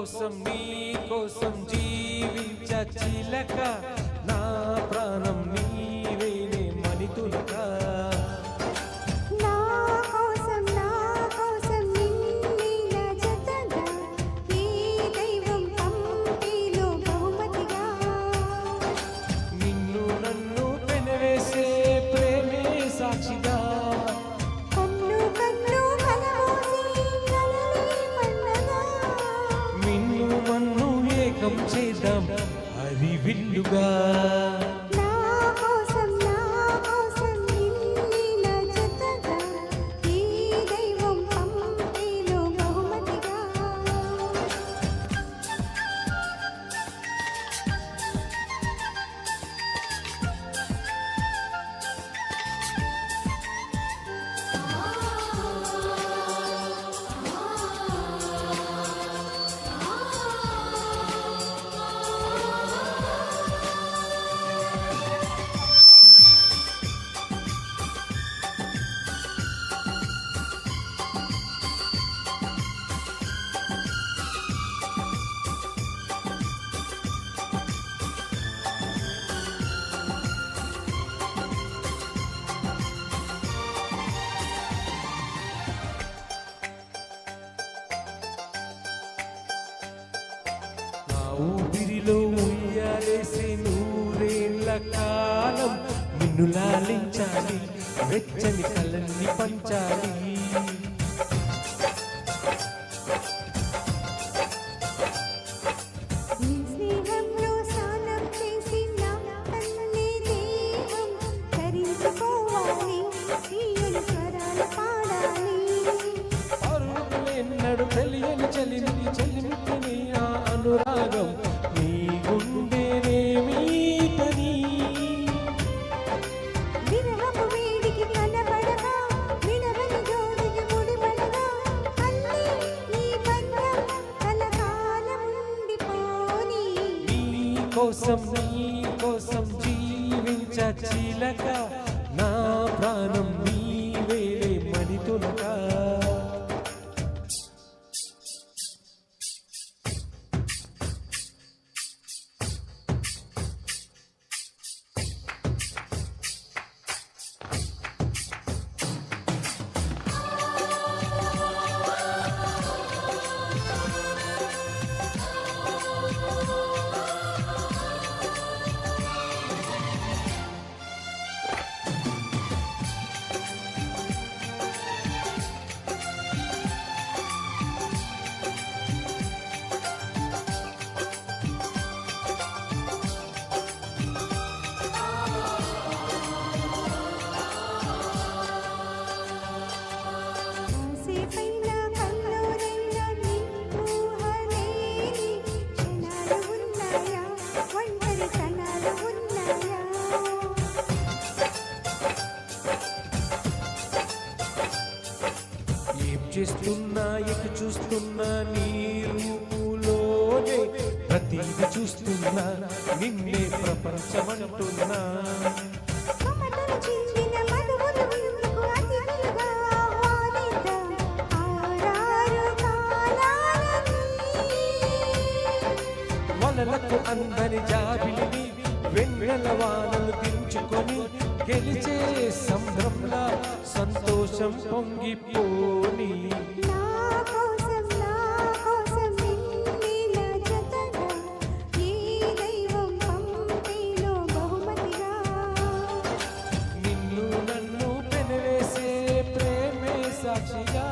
కోసం నీ కోసం జీవించ చిలక నా ప్రాణం నీవేనే మణితులక నిన్ను నన్ను పెనవేసే ప్రేమే సాక్షిగా మిన్ను మన్ను ఏకం చేద్దాం హరివిల్లుగా ఊపిరిలో ఉయ్యాలేసే నూరేళ్ల కాలం నిన్ను లాలించాలి వెచ్చని కలన్ని పంచాలి పరుగులెన్నడు తెలియని చలిమికి చెలిమికి ఆ అనురాగం నీ గుండెనేమీటని నీ కోసం జీవించ చిలక నా ప్రాణం నీవేలే మణితులక చేస్తున్నా ఎటు చూస్తున్నా నీ రూపులోనే ప్రతిది చూస్తున్నా నిన్నే ప్రపంచమంటున్నా వలలకు అందని జాబిలిని వెన్నెల వానలు దించుకొని గెలిచే సంభ్రమలా సంతోషం పొంగిపోని నిన్ను నన్ను పెనవేసే ప్రేమే సాక్షిగా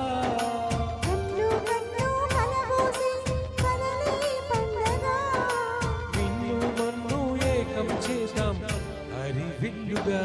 నిన్ను మన్ను ఏకం చేద్దాం హరివిల్లుగా